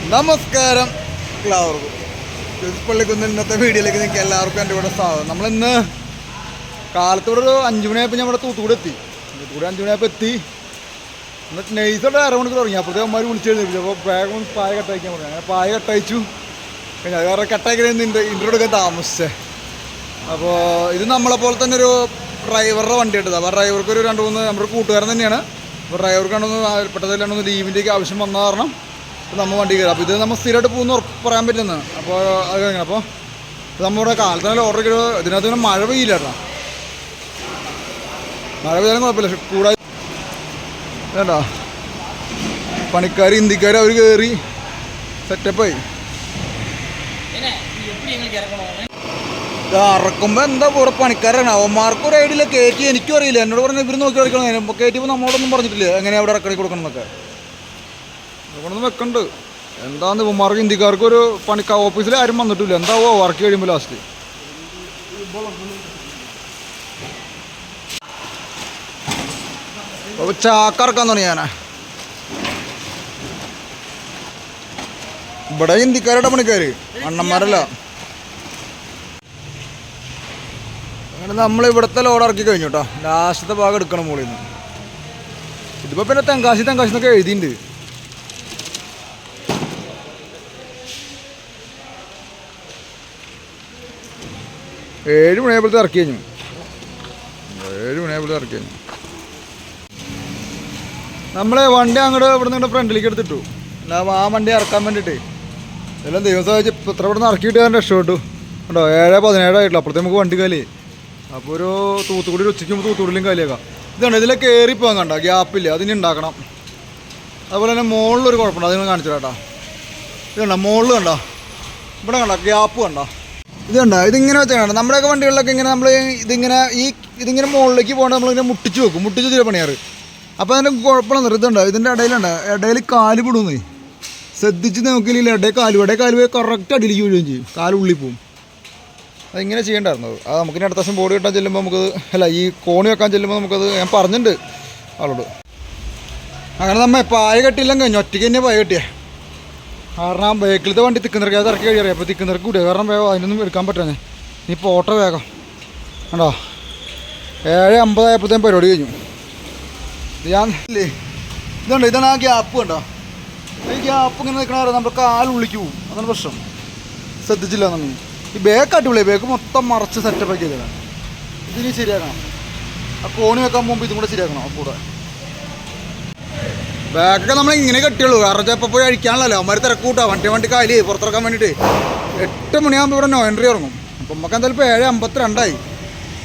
നമസ്കാരം എല്ലാവർക്കും. പള്ളിക്കുന്ന് ഇന്നത്തെ വീഡിയോയിലേക്ക് നിങ്ങൾക്ക് എല്ലാവർക്കും എൻ്റെ കൂടെ സ്വാഗതം. നമ്മളിന്ന് കാലത്തോടെ ഒരു 5 മണിയായപ്പോൾ ഞാൻ ഇവിടെ തൂത്തുകൂടെ എത്തി. 5 മണിയായപ്പോൾ എത്തി. എന്നിട്ട് നൈസോടെ അരമണിക്കൂർ തുടങ്ങി. അപ്പോഴത്തെ അമ്മമാർ വിളിച്ചെഴുതിച്ചു. അപ്പോൾ വേഗം പായ കട്ടയക്കാൻ പറഞ്ഞു. അങ്ങനെ പായ കട്ടയച്ചു. പിന്നെ അത് കാരണം കട്ടയക്കുന്ന ഇൻട്രോ എടുക്കാൻ താമസിച്ചേ. അപ്പോൾ ഇത് നമ്മളെപ്പോലെ തന്നെ ഒരു ഡ്രൈവറുടെ വണ്ടി എടുത്തത്. അപ്പോൾ ഡ്രൈവർക്ക് ഒരു 2-3 നമ്മുടെ കൂട്ടുകാരൻ തന്നെയാണ്. അപ്പോൾ ഡ്രൈവർക്ക് പെട്ടതിലൊന്നും ലീവിൻ്റെയൊക്കെ ആവശ്യം വന്ന കാരണം നമ്മൾ വണ്ടി കയറി. അപ്പോൾ ഇത് നമ്മൾ സ്ഥിരമായിട്ട് പോകുന്ന ഉറപ്പ് പറയാൻ പറ്റുന്നത്. അപ്പോൾ അത് കഴിഞ്ഞു. അപ്പോൾ നമ്മുടെ കാലത്ത് ഓർഡർ ചെയ്ത് ഇതിനകത്ത് ഇങ്ങനെ മഴ പെയ്യില്ല കേട്ടോ. മഴ പെയ്താലും കുഴപ്പമില്ല. കൂടാതെ വേണ്ട പണിക്കാർ ഹിന്ദിക്കാർ അവർ കയറി സെറ്റപ്പായി. ഇറക്കുമ്പോൾ എന്താ കൂടെ പണിക്കാരാണ്. അവന്മാർക്കും ഒരു ഐഡിയ കയറ്റി എനിക്കും അറിയില്ല. എന്നോട് പറഞ്ഞാൽ ഇവർ നോക്കി കളിക്കണം. കയറ്റിയപ്പോൾ നമ്മളോടൊന്നും പറഞ്ഞിട്ടില്ല എങ്ങനെയാണ് അവിടെ ഇറക്കണി കൊടുക്കണം എന്നൊക്കെ. ഇവിടെന്ന് വെക്കണ്ട്. എന്താന്ന് ഇവന്മാർക്ക് ഹിന്ദിക്കാർക്ക് ഒരു ഓഫീസിൽ ആരും വന്നിട്ടില്ല. എന്താവോ വർക്ക് കഴിയുമ്പോൾ ലാസ്റ്റ് ചാക്കറക്കാൻ തുടങ്ങി. ഞാനാ ഇവിടെ ഹിന്ദിക്കാരുടെ പണിക്കാർ അണ്ണന്മാരല്ല. അങ്ങനെ നമ്മൾ ഇവിടുത്തെ ലോഡ് ഇറക്കി കഴിഞ്ഞു കേട്ടോ. ലാസ്റ്റത്തെ ഭാഗം എടുക്കണം മുകളിൽ നിന്ന്. ഇതിപ്പോൾ പിന്നെ തെങ്കാശി എന്നൊക്കെ എഴുതിയിട്ടുണ്ട്. 7 മണിയായപ്പോഴത്തെ ഇറക്കി കഴിഞ്ഞു. 7 മണിയായപ്പോഴത്തെ ഇറക്കി കഴിഞ്ഞു. നമ്മളെ വണ്ടി അങ്ങോട്ട് ഇവിടെ നിന്ന് ഫ്രണ്ടിലേക്ക് എടുത്തിട്ടു. അല്ല ആ വണ്ടി ഇറക്കാൻ വേണ്ടിയിട്ട് എല്ലാം ദൈവം സഹായിച്ച് ഇപ്പം ഇത്ര ഇവിടെ നിന്ന് ഇറക്കിയിട്ട് ഞാൻ രക്ഷപ്പെട്ടു കേട്ടോ. 7:17 ആയിട്ടില്ല. അപ്പുറത്തെ നമുക്ക് വണ്ടി കാലി. അപ്പോൾ ഒരു തൂത്തുക്കുടി ഉച്ചയ്ക്ക് തൂത്തുക്കുടിയിലും കാലിയേക്കാം. ഇതാണ് ഇതിലെ കയറി പോകാൻ കണ്ട ഗ്യാപ്പില്ല. അതിന് ഉണ്ടാക്കണം. അതുപോലെ തന്നെ മുകളിലൊരു കുഴപ്പമുണ്ട്. അതിന് കാണിച്ചു കേട്ടോ. ഇത് കണ്ട മുകളിൽ കണ്ടോ. ഇവിടെ കണ്ടോ ഗ്യാപ്പ് കണ്ടോ. ഇത് കണ്ടോ. ഇതിങ്ങനെ വെച്ചാൽ നമ്മുടെയൊക്കെ വണ്ടികളിലൊക്കെ ഇങ്ങനെ നമ്മൾ ഇതിങ്ങനെ മുകളിലേക്ക് പോകേണ്ട നമ്മളിങ്ങനെ മുട്ടിച്ച് വെക്കും. മുട്ടിച്ച് തീരെ പണിയാറ്. അപ്പോൾ അതിൻ്റെ കുഴപ്പമില്ല. ഇതുണ്ടോ ഇതിൻ്റെ ഇടയിൽ കാല് വിടുന്നേ. ശ്രദ്ധിച്ച് നോക്കിയില്ല. ഇടയിൽ കാല് പോയി കറക്റ്റ് അടിയിലേക്ക് വീഴുകയും ചെയ്യും. കാലുള്ളിൽ പോവും. അതിങ്ങനെ ചെയ്യേണ്ടായിരുന്നത്. അത് നമുക്കിനി അടുത്ത ദിവസം ബോഡി കെട്ടാൻ ചെല്ലുമ്പോൾ നമുക്കത് ഈ കോണി വെക്കാൻ ചെല്ലുമ്പോൾ നമുക്കത് ഞാൻ പറഞ്ഞിട്ടുണ്ട് ആളോട്. അങ്ങനെ നമ്മൾ പായ കെട്ടിയില്ല കഴിഞ്ഞു. ഒറ്റയ്ക്ക് തന്നെ പായ കെട്ടിയേ. കാരണം ബേക്കിലത്തെ വണ്ടി തിക്കുന്നിറക്കി അത് ഇറക്കി കഴിയറിയാം. അപ്പോൾ തിക്കുന്നിറക്കി കൂടിയ കാരണം വേഗം അതിനൊന്നും എടുക്കാൻ പറ്റാഞ്ഞേ. നീ പോട്ടെ വേഗം കണ്ടോ. 7:50 ആയപ്പോഴത്തേക്കും പരിപാടി കഴിഞ്ഞു. ഞാൻ ഇല്ലേ ഇതുണ്ട്. ഇതാണ് ആ ഗ്യാപ്പ് കണ്ടോ. ഈ ഗ്യാപ്പ് ഇങ്ങനെ നിൽക്കണ നമ്മുടെ കാലുള്ളിക്ക് പോവും. അതാണ് പ്രശ്നം. ശ്രദ്ധിച്ചില്ല നമ്മൾ. ഈ ബേക്ക് അടിപൊളി. ബേക്ക് മൊത്തം മറച്ച് സെറ്റപ്പ് ആക്കിയതാണ്. ഇതിന് ശരിയാക്കണം. ആ കോണി വെക്കാൻ പോകുമ്പോൾ ഇതും കൂടെ ശരിയാക്കണം. അപ്പോൾ കൂടെ ബാക്കൊക്കെ നമ്മൾ ഇങ്ങനെ കെട്ടിയുള്ളൂ. കാരണം ചിലപ്പോൾ പോയി അഴിക്കാണല്ലോ. അവന്മാർ തിരക്കൂട്ടാ വണ്ടി കാലി പുറത്തിറക്കാൻ വേണ്ടിയിട്ട്. 8 മണിയാകുമ്പോൾ ഇവിടെ നോ എൻട്രി ഇറങ്ങും. അപ്പം നമുക്ക് എന്തായാലും ഇപ്പോൾ 7:52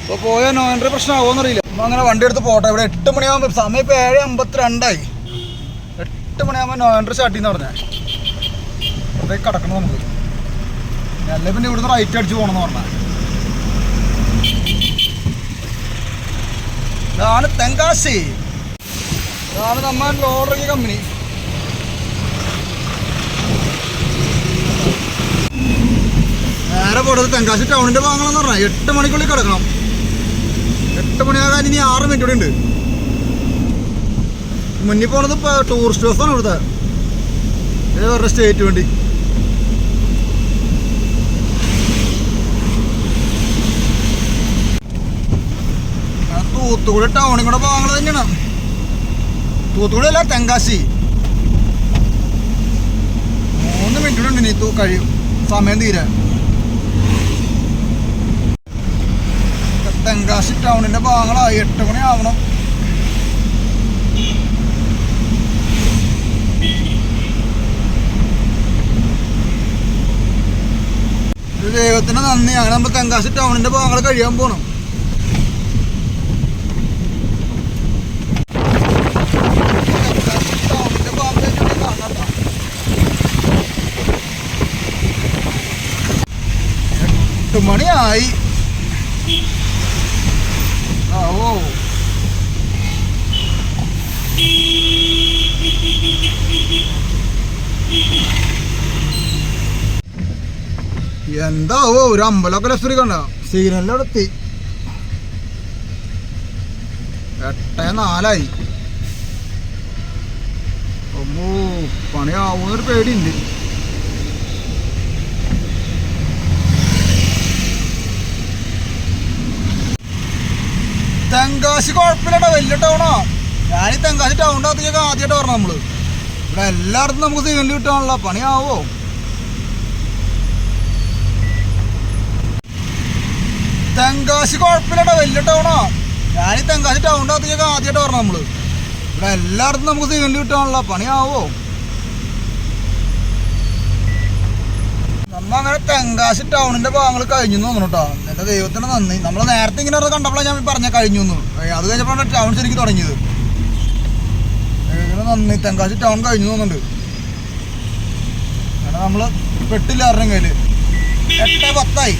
അപ്പോൾ പോയാൽ നോ എൻട്രി പ്രശ്നമാകുമെന്നറിയില്ല. നമ്മൾ അങ്ങനെ വണ്ടി എടുത്ത് പോട്ടെ. ഇവിടെ 8 മണിയാകുമ്പോൾ സമയം ഇപ്പോൾ 7:52. 8 മണിയാകുമ്പോൾ നോ എൻട്രി സ്റ്റാർട്ട് ചെയ്യുന്ന പറഞ്ഞാൽ അവിടേക്ക് കിടക്കണം നമുക്ക്. അല്ലേ പിന്നെ ഇവിടുന്ന് റൈറ്റ് അടിച്ച് പോകണമെന്ന് പറഞ്ഞാൽ. ഇതാണ് തെങ്കാശി. ഇതാണ് നമ്മൾ ലോഡറിയ കമ്പനി. നേരെ പോയത് തെങ്കാശി ടൗണിൻ്റെ ഭാഗങ്ങളെന്ന് പറഞ്ഞാൽ 8 മണിക്കുള്ളിൽ കിടക്കണം. 8 മണിയാകാൻ ഇനി 6 മിനിറ്റ് കൂടെ ഉണ്ട്. മുന്നിൽ പോണത് ഇപ്പോൾ ടൂറിസ്റ്റ് ബസ്സാണ്. ഇവിടുത്തെ വേറെ സ്റ്റേറ്റ് വേണ്ടി. തൂത്തുക്കുടി ടൗണിൽ കൂടെ ഭാഗങ്ങൾ തന്നെയാണ്. തൂത്തുക്കുടി അല്ല തെങ്കാശി. 3 മിനിറ്റ് കൂടെ ഉണ്ട്. ഇനി കഴിയും സമയം തീരെ. തെങ്കാശി ടൗണിൻ്റെ ഭാഗങ്ങളായി 8 മണി ആവണം. ഇത് ദൈവത്തിന് നന്ദി. അങ്ങനെ നമ്മൾ തെങ്കാശി ടൗണിൻ്റെ ഭാഗങ്ങൾ കഴിയാൻ പോകണം. മണിയായി. ഓ എന്താവോ ഒരു അമ്പലമൊക്കെ ലക്ഷറി കണ്ട. സിഗ്നലിൻ്റെ എത്തി. 8:04 പണിയാവുന്നൊരു പേടിയുണ്ട്. തെങ്കാശി കുഴപ്പമില്ലട്ടോ, വലിയ ടൗണാ. ഞാൻ ഈ തെങ്കാശി ടൗണിൻ്റെ അകത്തേക്ക് ആദ്യമായിട്ട് പറഞ്ഞു. നമ്മള് ഇവിടെ എല്ലായിടത്തും നമുക്ക് സിഗ്നൽ കിട്ടാനുള്ള പണിയാവോ? തെങ്കാശി കുഴപ്പമില്ലട്ടോ, വലിയ ടൗണാ. ഞാൻ ഈ തെങ്കാശി ടൗണിൻ്റെ അകത്തേക്ക് ആദ്യമായിട്ട് പറഞ്ഞു. നമ്മള് ഇവിടെ എല്ലായിടത്തും നമുക്ക് സിഗ്നൽ കിട്ടാനുള്ള പണിയാവോ? നമ്മ അങ്ങനെ തെങ്കാശി ടൗണിന്റെ ഭാഗങ്ങൾ കഴിഞ്ഞു തോന്നുന്നു കേട്ടോ. എന്റെ ദൈവത്തിന് നന്ദി. നമ്മൾ നേരത്തെ ഇങ്ങനെ കണ്ടപ്പോഴാണ് ഞാൻ പറഞ്ഞ കഴിഞ്ഞു. അത് കഴിഞ്ഞപ്പോഴാണ് ടൗൺ ശരിക്കും തുടങ്ങിയത്. നന്ദി. തെങ്കാശി ടൗൺ കഴിഞ്ഞു തോന്നുന്നുണ്ട്. അങ്ങനെ നമ്മള് പെട്ടില്ല ആരുടെ കയ്യില്. 8:10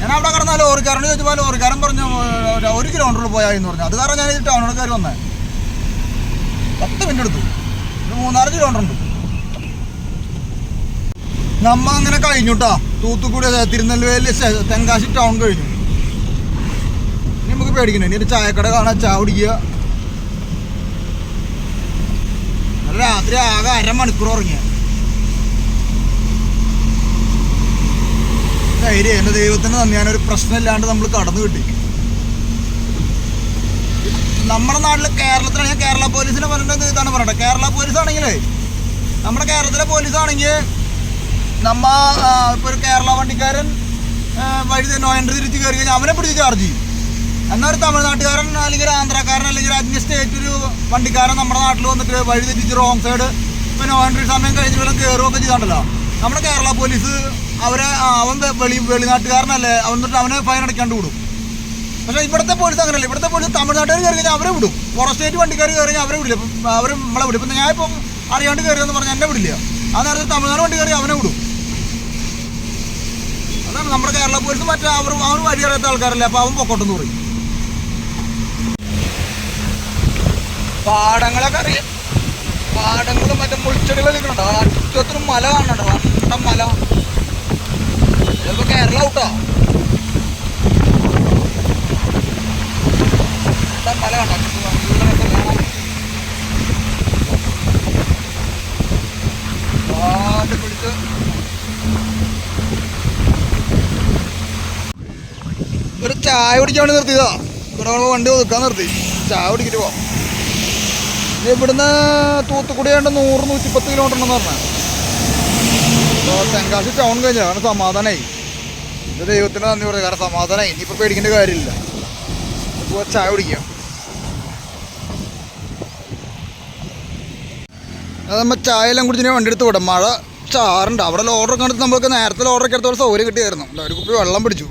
ഞാൻ അവിടെ കിടന്ന ലോറിക്കാരനോട് ചോദിച്ചപ്പോൾ ലോറിക്കാരൻ പറഞ്ഞു 1 കിലോമീറ്ററിൽ പോയാന്ന് പറഞ്ഞു. അത് കാരണം ഞാൻ ഈ ടൗണിൽ കയറി വന്നേ. 10 മിനിറ്റ് എടുത്തു. 3-4 കിലോമീറ്റർ ഉണ്ട്. നമ്മ അങ്ങനെ കഴിഞ്ഞുട്ടാ. തൂത്തുക്കുടി തിരുനെൽവേലി തെങ്കാശി ടൗൺ കഴിഞ്ഞു. ഇനി നമുക്ക് പേടിക്കണേ. ഇനി ഒരു ചായക്കട കാണാൻ, ചായ കുടിക്കുക. രാത്രി ആകെ 1/2 മണിക്കൂർ ഉറങ്ങിയ ധൈര്യം. എൻ്റെ ദൈവത്തിന് നന്ദി. ഞാനൊരു പ്രശ്നമില്ലാണ്ട് നമ്മൾ കടന്നു കിട്ടി. നമ്മുടെ നാട്ടിൽ കേരളത്തിലാണ്. ഞാൻ കേരള പോലീസിനെ പറഞ്ഞിട്ട് ഇതാണ് പറയട്ടെ. കേരള പോലീസ് ആണെങ്കിലേ, നമ്മുടെ കേരളത്തിലെ പോലീസാണെങ്കിൽ നമ്മ ഇപ്പോൾ ഒരു കേരള വണ്ടിക്കാരൻ വഴി നോ എൻട്രി തിരിച്ച് കയറി കഴിഞ്ഞാൽ അവനെ പിടിച്ച് ചാർജ് ചെയ്യും. എന്നാൽ ഒരു തമിഴ്നാട്ടുകാരൻ അല്ലെങ്കിൽ ഒരു ആന്ധ്രാക്കാരൻ അല്ലെങ്കിൽ ഒരു അന്യ സ്റ്റേറ്റ് ഒരു വണ്ടിക്കാരൻ നമ്മുടെ നാട്ടിൽ വന്നിട്ട് വഴി തെറ്റിച്ച് റോങ് സൈഡ് ഇപ്പോൾ നോ എൻട്രി സമയം കഴിഞ്ഞ് വല്ലതും കയറുകയൊക്കെ ചെയ്താണ്ടല്ലോ, നമ്മുടെ കേരള പോലീസ് അവൻ വെളിനാട്ടുകാരനല്ലേ, എന്നിട്ട് അവനെ ഫൈൻ അടയ്ക്കാണ്ട് വിടും. പക്ഷേ ഇവിടുത്തെ പോലീസ് അങ്ങനെയല്ല. ഇവിടുത്തെ പോലീസ് തമിഴ്നാട്ടുകാർ കയറി കഴിഞ്ഞാൽ അവരെ വിടും. പുറം സ്റ്റേറ്റ് വണ്ടിക്കാർ കയറി കഴിഞ്ഞാൽ അവരെ വിടില്ല. അവർ നമ്മളെ വിടും. ഇപ്പം ഞാൻ ഇപ്പം അറിയാണ്ട് കയറിയെന്ന് പറഞ്ഞാൽ എന്നെ വിടില്ല. ആ നേരത്തെ തമിഴ്നാട് വണ്ടി കയറി അവനെ വിടും. അതാണ് നമ്മുടെ കേരള പോലീസ്. മറ്റേ അവൻ വഴി അറിയാത്ത ആൾക്കാരല്ലേ, അപ്പോൾ അവൻ പൊക്കോട്ടെന്ന് പറയും. പാടങ്ങളൊക്കെ അറിയാം. പാടങ്ങളും മറ്റേ മുൾച്ചെടികളൊക്കെ നിൽക്കണുണ്ടോ? അറ്റത്തിനും മല കാണുന്നുണ്ടോ? വണ്ടം മല. ചിലപ്പോൾ കേരള ഔട്ടോ. വണ്ടം മല കണ്ടോ? പിടിച്ച് ഒരു ചായ കുടിക്കാൻ വേണ്ടി നിർത്തിയതാ. ഇവിടെ വണ്ടി ഒതുക്കാൻ നിർത്തി. ചായ കുടിക്കിട്ട് പോവാം. ഇവിടുന്ന് തൂത്തുക്കുടി ആണ്ട് 100-110 കിലോമീറ്റർ ഉണ്ടെന്ന് പറഞ്ഞാൽ. അപ്പോൾ തെങ്കാശി ടൗൺ കഴിഞ്ഞാൽ കാരണം സമാധാനമായി. ഇത് ദൈവത്തിന് നന്ദി പറയുക. കാരണം സമാധാനമായി. ഇനിയിപ്പോൾ പേടിക്കേണ്ട കാര്യമില്ല. ഇപ്പോൾ ചായ കുടിക്കാം. അത് നമ്മൾ ചായ എല്ലാം കുടിച്ച് വണ്ടി എടുത്ത് വിടാം. മഴ ചാറുണ്ട്. അവിടെ ലോഡറൊക്കെ എടുത്ത് നമ്മൾക്ക് നേരത്തെ ലോഡറൊക്കെ എടുത്ത സൗകര്യം കിട്ടിയായിരുന്നു. ഒരു കുപ്പി വെള്ളം പിടിച്ചു.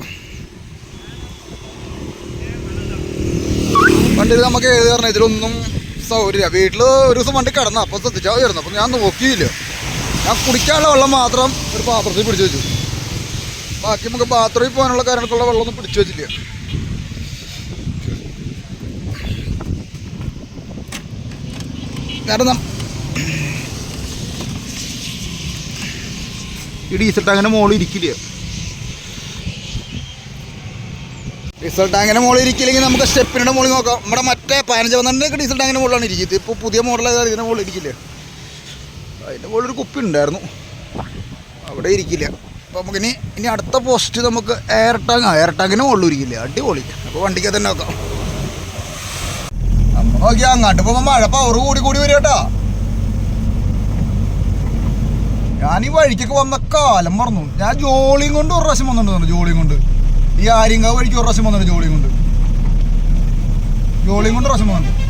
വണ്ടിയിൽ നമുക്ക് എഴുതി പറഞ്ഞാൽ ഇതിലൊന്നും സൗകര്യമില്ല. വീട്ടിൽ ഒരു ദിവസം വണ്ടി കിടന്നു. അപ്പോൾ ശ്രദ്ധിച്ചാൽ മതിയായിരുന്നു. അപ്പോൾ ഞാൻ നോക്കിയില്ല. ഞാൻ കുടിക്കാനുള്ള വെള്ളം മാത്രം ഒരു പാത്രത്തിൽ പിടിച്ചു വെച്ചു. ബാക്കി നമുക്ക് ബാത്റൂമിൽ പോകാനുള്ള കാര്യങ്ങൾക്കുള്ള വെള്ളമൊന്നും പിടിച്ചു വെച്ചില്ല. കാരണം ഈ ഡീസൽ ടാങ്കിൻ്റെ മുകളിൽ ഇരിക്കില്ല. ഡീസൽ ടാങ്കിൻ്റെ മുകളിൽ ഇരിക്കില്ലെങ്കിൽ നമുക്ക് സ്റ്റെപ്പിൻ്റെ മുകളിൽ നോക്കാം. നമ്മുടെ മറ്റേ 15-12 ഡീസൽ ടാങ്കിൻ്റെ മുകളിലാണ് ഇരിക്കുന്നത്. ഇപ്പോൾ പുതിയ മോഡലായത് ഇതിൻ്റെ മുകളിൽ ഇരിക്കില്ല. അതിൻ്റെ മുകളിൽ ഒരു കുപ്പി ഉണ്ടായിരുന്നു, അവിടെ ഇരിക്കില്ല. അപ്പോൾ നമുക്കിനി അടുത്ത പോസ്റ്റ് നമുക്ക് എയർ ടാങ്കിൻ്റെ മുകളിൽ ഇരിക്കില്ല. അടിപൊളി. അപ്പോൾ വണ്ടിക്ക് തന്നെ നോക്കാം. നോക്കി അങ്ങോട്ട് പോകുമ്പോൾ മഴ പവർ കൂടി വരും കേട്ടോ. ഞാൻ ഈ വഴിക്കൊക്കെ വന്ന കാലം മറന്നു. ഞാൻ ജോളിയും കൊണ്ട് ഒരു പ്രാവശ്യം വന്നിട്ടുണ്ട്. ജോളിയും കൊണ്ട് ഈ ആര്യങ്കാവ് വഴിക്ക് ഒരു പ്രാവശ്യം വന്നിട്ടുണ്ട്. ജോളിയും കൊണ്ട് ഒരു പ്രാവശ്യം വന്നിട്ടുണ്ട്.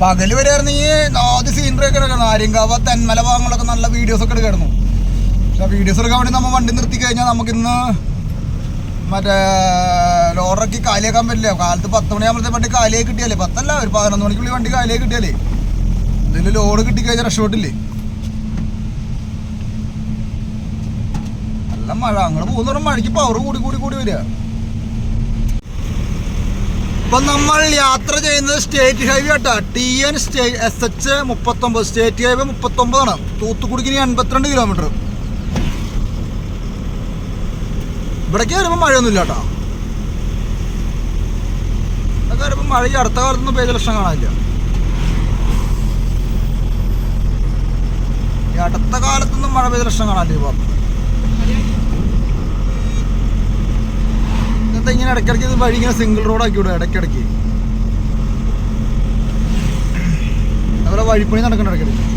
പകല് വരെയായിരുന്നെങ്കിൽ ആദ്യ സീനറി ഒക്കെ എടുക്കണം. ആര്യങ്കാവ് തെന്മല ഭാഗങ്ങളൊക്കെ നല്ല വീഡിയോസൊക്കെ എടുക്കായിരുന്നു. പക്ഷെ വീഡിയോസ് എടുക്കാൻ വേണ്ടി നമ്മൾ വണ്ടി നിർത്തി കഴിഞ്ഞാൽ നമുക്കിന്ന് മറ്റേ ലോഡറൊക്കെ കാലിയാക്കാൻ പറ്റില്ല. കാലത്ത് 10 മണിയാകുമ്പോഴത്തെ വണ്ടി കാലിയായി കിട്ടിയാലേ, 10 അല്ല ഒരു 11 മണിക്കുള്ളിൽ വണ്ടി കാലിയായി കിട്ടിയാലേ ഇതിൽ ലോഡ് കിട്ടിക്കഴിഞ്ഞാൽ രക്ഷപ്പെട്ടില്ലേ. നല്ല മഴ. അങ്ങോട്ട് പോകുന്ന മഴയ്ക്ക് പവർ കൂടി വരിക. ഇപ്പം നമ്മൾ യാത്ര ചെയ്യുന്നത് സ്റ്റേറ്റ് ഹൈവേ കേട്ടോ. TN SH 39 സ്റ്റേറ്റ് ഹൈവേ 39 ആണ്. തൂത്തുക്കുടിക്ക് 82 കിലോമീറ്റർ. ഇവിടേക്ക് വരുമ്പോൾ മഴയൊന്നുമില്ല കേട്ടോ. ഇതൊക്കെ വരുമ്പോൾ മഴ ഈ അടുത്ത കാലത്തൊന്നും പെയ്ത ലക്ഷണം കാണാനില്ല. ഈ അടുത്ത കാലത്തൊന്നും മഴ പെയ്ത ലക്ഷണം കാണാനില്ല. ഈ ഭാഗത്ത് അങ്ങനത്തെ ഇങ്ങനെ ഇടയ്ക്കിടയ്ക്ക് ഇത് വഴി ഇങ്ങനെ സിംഗിൾ റോഡ് ആക്കി വിടും ഇടയ്ക്കിടയ്ക്ക്. അതുപോലെ വഴിപ്പണി നടക്കണ്ട ഇടയ്ക്കിടയ്ക്ക്.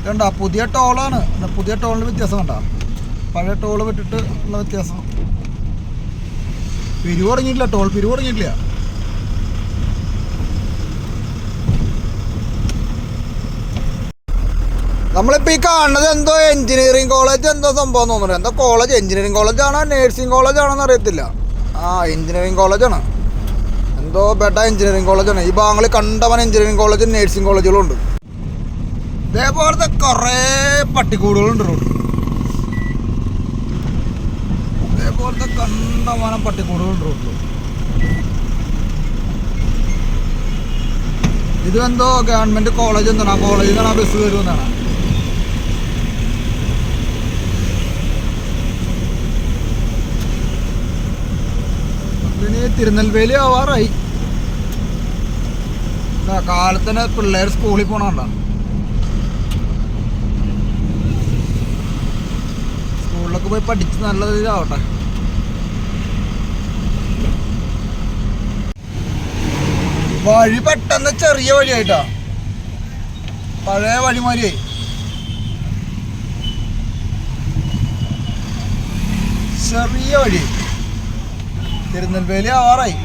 കണ്ട പുതിയ ടോളാണ്. പുതിയ ടോളിന് വ്യത്യാസം കണ്ട, പഴയ ടോള് വിട്ടിട്ട് ഉള്ള വ്യത്യാസം. പിരിവ് തുടങ്ങിയിട്ടില്ല, ടോൾ പിരിവ് തുടങ്ങിയിട്ടില്ല. നമ്മളിപ്പോൾ ഈ കാണുന്നത് എന്തോ എഞ്ചിനീയറിംഗ് കോളേജ് എന്തോ സംഭവം തോന്നുന്നുണ്ട്. എന്തോ കോളേജ്, എഞ്ചിനീയറിംഗ് കോളേജാണോ നേഴ്സിംഗ് കോളേജാണോ എന്ന് അറിയത്തില്ല. എഞ്ചിനീയറിംഗ് കോളേജാണ്, എന്തോ ബെഡ എഞ്ചിനീയറിംഗ് കോളേജാണ്. ഈ ഭാഗങ്ങളിൽ കണ്ടവൻ എഞ്ചിനീയറിംഗ് കോളേജും നേഴ്സിംഗ് കോളേജുകളും ഉണ്ട്. ഇതേപോലത്തെ കുറേ പട്ടിക്കൂടുകളുണ്ട് റോഡ്. ഇതേപോലത്തെ കണ്ടമാനം പട്ടിക്കൂടുകളുണ്ട് റോഡിൽ. ഇതെന്തോ ഗവൺമെൻറ് കോളേജ് എന്താണ്, ആ കോളേജിൽ നിന്നാണ് ആ ബസ് വരുമെന്നാണ്. പിന്നെ തിരുനെൽവേലി ആവാറായി. കാലത്തന്നെ പിള്ളേർ സ്കൂളിൽ പോകണമല്ലോ. സ്കൂളിലൊക്കെ പോയി പഠിച്ച് നല്ല ഇതാവട്ടെ. വഴി പെട്ടെന്ന് ചെറിയ വഴിയായിട്ടാ, പഴയ വഴിമാരിയായി. ചെറിയ വഴി. തിരുനെൽവേലി ആവാറായി.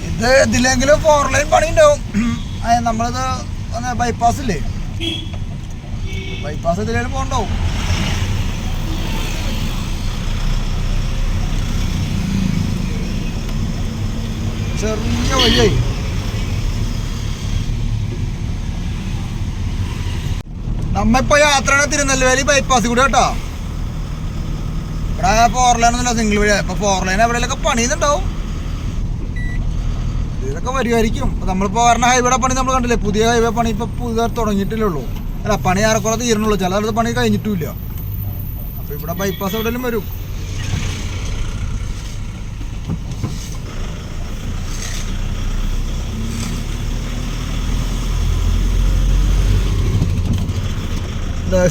ഇത് ഇതിലെങ്കിലും 4 ലൈൻ പണി ഉണ്ടാവും. നമ്മളിത് ബൈപ്പാസ് ഇല്ലേ, ബൈപ്പാസ് ഇതിലേലും പോകണ്ടാവും. ചെറിയ വഴിയായി. നമ്മിപ്പോ യാത്രയാണ് തിരുനെൽവേലി ബൈപ്പാസിൽ കൂടെ കേട്ടോ. ഇവിടെ 4 ലൈനൊന്നുമില്ല, സിംഗിൾ വഴി. ഇപ്പൊ 4 ലൈൻ എവിടെയൊക്കെ പണിയുന്നുണ്ടാവും, ഇതൊക്കെ വരുമായിരിക്കും. നമ്മളിപ്പോ പറഞ്ഞ ഹൈവേയുടെ പണി നമ്മൾ കണ്ടില്ലേ, പുതിയ ഹൈവേ പണി ഇപ്പൊ പുതിയതായി തുടങ്ങിയിട്ടില്ലേ ഉള്ളൂ. അല്ല, പണി ഏറെക്കുറെ തീരണുള്ളൂ, ചില സ്ഥലത്ത് പണി കഴിഞ്ഞിട്ടുമില്ല. അപ്പൊ ഇവിടെ ബൈപ്പാസ് എവിടെയെങ്കിലും വരും.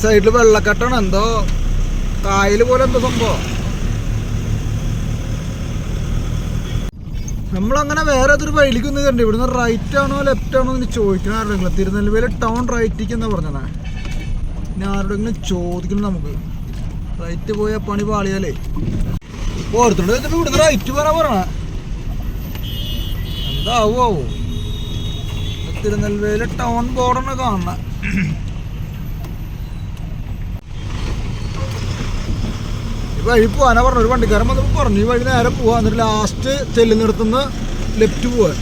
സൈഡിൽ വെള്ളക്കെട്ടാണ്, എന്തോ കായൽ പോലെ എന്തോ സംഭവം. നമ്മളങ്ങനെ വേറെ ഏതൊരു വഴിയിലേക്ക് ഒന്ന് കണ്ടു. ഇവിടുന്ന് റൈറ്റ് ആണോ ലെഫ്റ്റ് ആണോ എന്ന് ചോദിക്കണം ആരുടെങ്കിലും. തിരുനെൽവേലി ടൗൺ റൈറ്റിക്ക് എന്നാ പറഞ്ഞേ. ഇനി ആരുടെങ്കിലും ചോദിക്കണം നമുക്ക്. റൈറ്റ് പോയാൽ പണി പാളിയാലേ. ഓർത്തോണ്ട് വെച്ചിട്ട് ഇവിടുന്ന് റൈറ്റ് പറയാൻ പറഞ്ഞേ. എന്താവോ തിരുനെൽവേലി ടൗൺ ബോർഡാണ് കാണുന്നത്. ഈ വഴി പോകാനാ പറഞ്ഞു. ഒരു വണ്ടിക്കാരൻ വന്നപ്പോൾ പറഞ്ഞു ഈ വഴി നേരെ പോവാ, എന്നിട്ട് ലാസ്റ്റ് ചെല്ലുന്നിടത്തുനിന്ന് ലെഫ്റ്റ് പോവാൻ.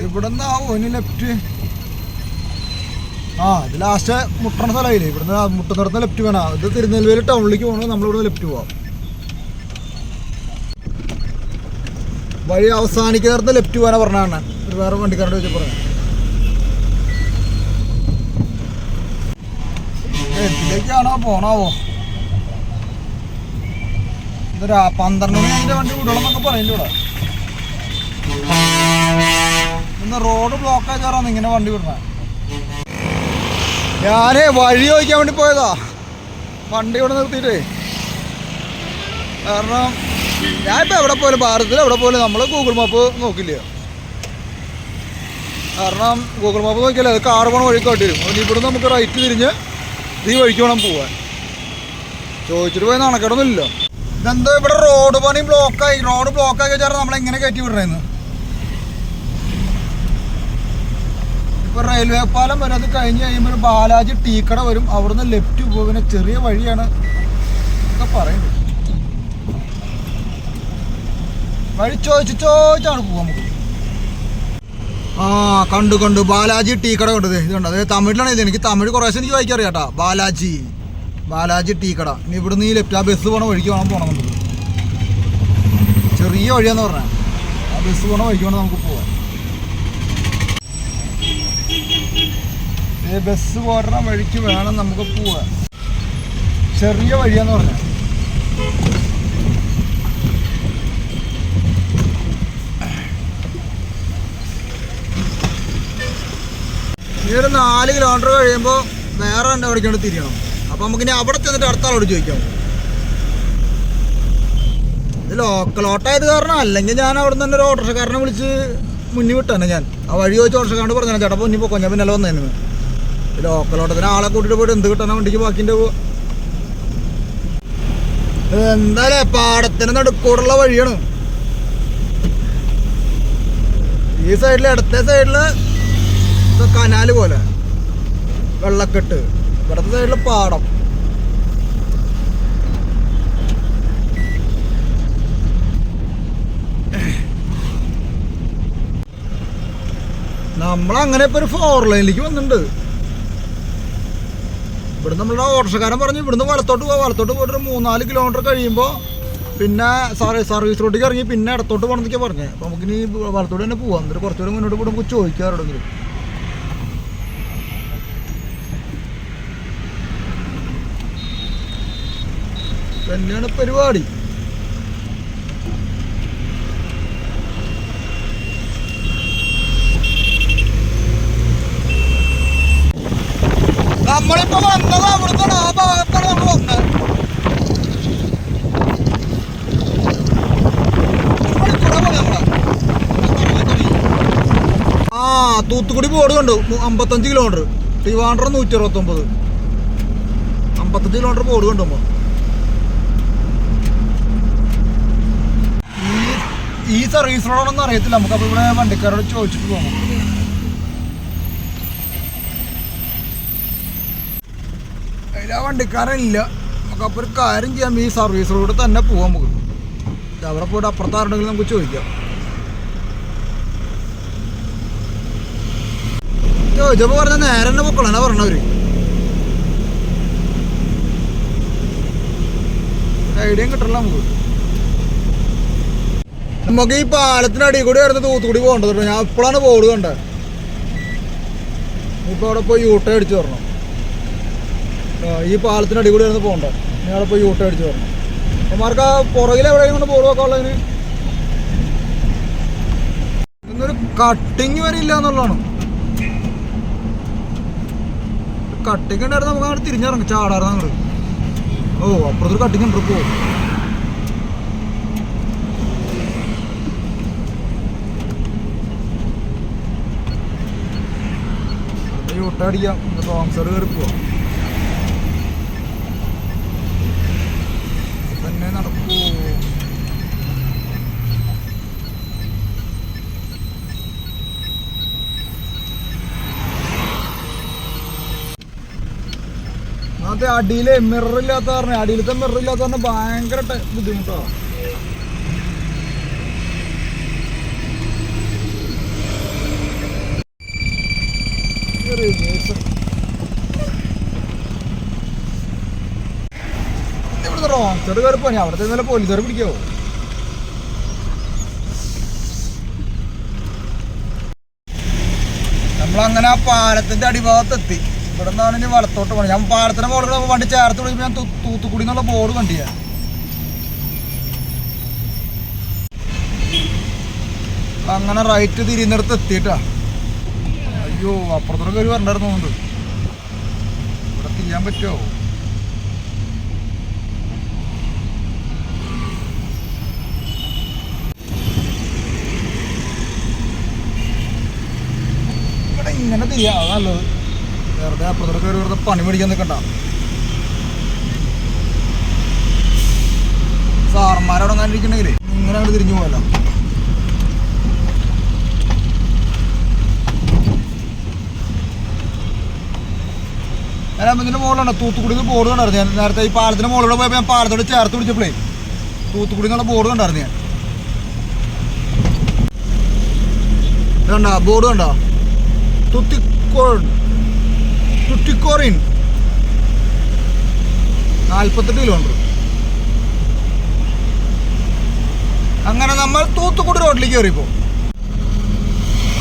ഇവിടെ നിന്നാവോ ഇനി ലെഫ്റ്റ്? ഇത് ലാസ്റ്റ് മുട്ടണ സ്ഥലമായില്ലേ, ഇവിടുന്ന് മുട്ടുന്നിടത്ത് ലെഫ്റ്റ് വേണം. ഇത് തിരുനെൽവേലി ടൗണിലേക്ക് പോകണമെങ്കിൽ നമ്മളിവിടെ ലെഫ്റ്റ് പോവാം. വഴി അവസാനിക്കുന്നിടത്ത് ലെഫ്റ്റ് പോകാനാ പറഞ്ഞാണ് ഒരു വേറെ വണ്ടിക്കാരോട് വെച്ച് പറഞ്ഞു. എന്തിലേക്കാണോ പോണാവോ? എന്തൊരു 12 മണി അതിൻ്റെ വണ്ടി വിടണമെന്നൊക്കെ പറയുന്നുണ്ട്. ഇവിടെ ഇന്ന് റോഡ് ബ്ലോക്ക് ആയിട്ടാണ് ഇങ്ങനെ വണ്ടി വിടണേ. ഞാനേ വഴി ചോദിക്കാൻ വേണ്ടി പോയതാ, വണ്ടി ഇവിടെ നിർത്തിയിട്ടേ. കാരണം ഞാനിപ്പോൾ എവിടെ പോലും, ഭാരതത്തിൽ എവിടെ പോലും നമ്മൾ ഗൂഗിൾ മാപ്പ് നോക്കില്ല. കാരണം ഗൂഗിൾ മാപ്പ് നോക്കിയാലേ അത് കാറ് പോണ വഴി കാട്ടി വരും. അതുകൊണ്ട് ഇവിടെ നമുക്ക് റൈറ്റ് തിരിഞ്ഞ് ഈ വഴിക്ക് വേണം പോവാൻ. ചോദിച്ചിട്ട് പോയി നടക്കണമെന്നില്ല. ഇതെന്തോ ഇവിടെ റോഡ് പണി ബ്ലോക്കായി. റോഡ് ബ്ലോക്കാക്കി വെച്ചാൽ നമ്മളെങ്ങനെ കയറ്റി വിടണേന്ന്. ഇപ്പൊ റെയിൽവേ പാലം വരും, അത് കഴിഞ്ഞ് കഴിയുമ്പോൾ ഒരു ബാലാജി ടീക്കട വരും, അവിടുന്ന് ലെഫ്റ്റ് പോകും. പിന്നെ ചെറിയ വഴിയാണ് ഒക്കെ പറയുന്നത്. വഴി ചോദിച്ചാണ് പോവാൻ നമുക്ക്. ആ കണ്ടു ബാലാജി ടീ കട കണ്ടത് ഇതുണ്ട്. അത് തമിഴിലാണ് ഇത്. എനിക്ക് തമിഴ് കുറേശ്ശെ എനിക്ക് വായിക്കാൻ അറിയാം കേട്ടോ. ബാലാജി ടീ കട. ഇനി ഇവിടുന്ന് ഈ ലെഫ്റ്റ് ആ ബസ് പോണ വഴിക്ക് വേണം പോകണം. നമുക്ക് ചെറിയ വഴിയാന്ന് പറഞ്ഞാൽ ആ ബസ് പോണ വഴിക്ക് വേണം നമുക്ക് പോവാം. ബസ് പോരണ വഴിക്ക് വേണം നമുക്ക് പോവാൻ. ചെറിയ വഴിയാന്ന് പറഞ്ഞാൽ ഈ ഒരു 4 കിലോമീറ്റർ കഴിയുമ്പോൾ വേറെ എൻ്റെ അവിടേക്കാണ് തിരിയണം. അപ്പോൾ നമുക്കിനി അവിടെ ചെന്നിട്ട് അടുത്ത ആളോട് ചോദിക്കാം. ഇത് ലോക്കൽ ഓട്ടമായത് കാരണം, അല്ലെങ്കിൽ ഞാൻ അവിടെ നിന്ന് തന്നെ ഒരു ഓട്ടോറിക്ഷക്കാരനെ വിളിച്ച് മുന്നിൽ വിട്ടാണ്. ഞാൻ ആ വഴി ചോദിച്ച ഓട്ടോറിക്ഷക്കാരനോട് പറഞ്ഞു ചേട്ടാ മുന്നിൽ പോക്കോ, ഞാൻ പിന്നല്ല വന്നേന്ന്. ലോക്കൽ ഓട്ടത്തിന് ആളെ കൂട്ടിയിട്ട് പോയിട്ട് എന്ത് കിട്ടാനാ വണ്ടിക്ക് ബാക്കിൻ്റെ പോവുക. എന്തായാലേ പാടത്തിന് നടുക്കൂടുള്ള വഴിയാണ്. ഈ സൈഡിൽ ഇടത്തെ സൈഡിൽ കനാല് പോലെ വെള്ളക്കെട്ട്, ഇവിടത്തെ സൈഡിൽ പാടം. നമ്മളങ്ങനെ ഇപ്പോൾ ഒരു 4 ലൈനിലേക്ക് വന്നിട്ടുണ്ട്. ഇവിടുന്ന് നമ്മളുടെ ഓട്ടോറിക്ഷക്കാരൻ പറഞ്ഞു ഇവിടുന്ന് വലത്തോട്ട് പോയിട്ട് ഒരു 3-4 കിലോമീറ്റർ കഴിയുമ്പോൾ പിന്നെ സർവീസ് റോഡിലേക്ക് ഇറങ്ങി പിന്നെ ഇടത്തോട്ട് പോകണമെന്നൊക്കെ പറഞ്ഞത്. അപ്പോൾ നമുക്കിനി വലത്തോട്ട് തന്നെ പോവാം. എന്നിട്ട് കുറച്ചുകൂടെ മുന്നോട്ട് പോയി നമുക്ക് ചോദിക്കാറുണ്ടെങ്കിലും തന്നെയാണ് പരിപാടി. നമ്മളിപ്പോ വന്നത് അവിടുത്തെ ആ ഭാഗത്താണ് നമ്മൾ വന്നത്. ആ തൂത്തുക്കുടി ബോർഡ് കണ്ടു. 55 കിലോമീറ്റർ, ട്രിവാൻഡ്രം 169, 55 കിലോമീറ്റർ ബോർഡ് കണ്ടുമ്പോ ഈ സർവീസ് റോഡാണെന്ന് അറിയത്തില്ല നമുക്ക്. അപ്പോൾ ഇവിടെ വണ്ടിക്കാരോട് ചോദിച്ചിട്ട് പോകാം. അതിലാ വണ്ടിക്കാരനില്ല. നമുക്കപ്പോൾ ഒരു കാര്യം ചെയ്യാം, ഈ സർവീസ് റോഡ് തന്നെ പോകാൻ നമുക്ക്. അവിടെ പോയിട്ട് അപ്പുറത്താറുണ്ടെങ്കിൽ നമുക്ക് ചോദിക്കാം. ചോദിച്ചപ്പോൾ പറഞ്ഞാൽ നേരെ തന്നെ പൊക്കളാണ് പറഞ്ഞവര്. ഐഡിയയും കിട്ടണില്ല നമുക്ക് ഈ പാലത്തിനടിയിൽ കൂടി ആയിരുന്നു തൂത്തുക്കുടി പോകേണ്ടത് കേട്ടോ. ഞാൻ ഇപ്പോഴാണ് ബോർഡ് കണ്ടത്. ഇപ്പോൾ അവിടെ പോയി യൂട്ടേൺ അടിച്ച് വരണം. ഈ പാലത്തിനടി കൂടി ആയിരുന്നു പോകേണ്ടത്. ഞാൻ അവിടെ പോയി യൂട്ടേൺ അടിച്ച് വരണം. അമ്മമാർക്ക് ആ പുറകിൽ എവിടെയും കൊണ്ട് ബോർഡ് വെക്കാനുള്ളതിന് ഇന്നൊരു കട്ടിങ് വരെ ഇല്ല എന്നുള്ളതാണ്. കട്ടിങ് ഉണ്ടായിരുന്നു നമുക്ക് അങ്ങോട്ട് തിരിഞ്ഞിറങ്ങി ചാടാറുണ്ട് അങ്ങോട്ട്. ഓ അപ്പുറത്തൊരു കട്ടിങ് ഉണ്ട് പോകും. യൂട്ടടിക്കാം, റോങ് സൈഡ് കയറി പോവാം. തന്നെ നടക്കൂ. അത് അടിയിലെ മിററില്ലാത്ത കാരണം, അടിയിലത്തെ മിററില്ലാത്ത കാരണം ഭയങ്കര ബുദ്ധിമുട്ടാണ്. ഇവിടുന്ന് റോങ് സൈഡ് കയറി പോയി. അവിടുത്തെ ഇന്നലെ പോലീസുകാരെ പിടിക്കാവോ? നമ്മളങ്ങനെ ആ പാലത്തിന്റെ അടിഭാഗത്തെത്തി. ഇവിടെ നിന്നാണ് ഇനി വലത്തോട്ട് പോകണം. ഞാൻ പാലത്തിന്റെ ബോർഡ് വണ്ടി ചേർത്ത് വിളിക്കുമ്പോൾ ഞാൻ തൂത്തുക്കുടി എന്നുള്ള ബോർഡ് കണ്ടില്ല. അങ്ങനെ റൈറ്റ് തിരിയുന്നിടത്ത് എത്തിയിട്ടാ. അയ്യോ അപ്പുറത്തോടെ കയറി വരണ്ടായിരുന്നു. ഇവിടെ തിരിയാൻ പറ്റുമോ? ഇവിടെ ഇങ്ങനെ തിരിയാ നല്ലത്. വെറുതെ അപ്പുറത്തോടെ കയറി വെറുതെ പണി മേടിക്കാൻ നിൽക്കണ്ട. സാറന്മാരവിടെ കണ്ടിരിക്കണമെങ്കിൽ ഇങ്ങനെ അങ്ങോട്ട് തിരിഞ്ഞു പോകല്ലോ. ഞാൻ ഇതിൻ്റെ മുകളിലാണ് തൂത്തുക്കുടി ബോർഡ് കണ്ടായിരുന്നു. ഞാൻ നേരത്തെ ഈ പാലത്തിൻ്റെ മുകളിലൂടെ പോയപ്പോൾ ഞാൻ പാലത്തോട് ചേർത്ത് പിടിച്ചപ്പോഴേ തൂത്തുക്കുടി എന്നുള്ള ബോർഡ് കണ്ടായിരുന്നു ഞാൻ. കണ്ടോ ബോർഡ് കണ്ടോ, തുത്തിക്കോറിൻ 48 കിലോമീറ്റർ. അങ്ങനെ നമ്മൾ തൂത്തുക്കുടി റോഡിലേക്ക് കയറിപ്പോ.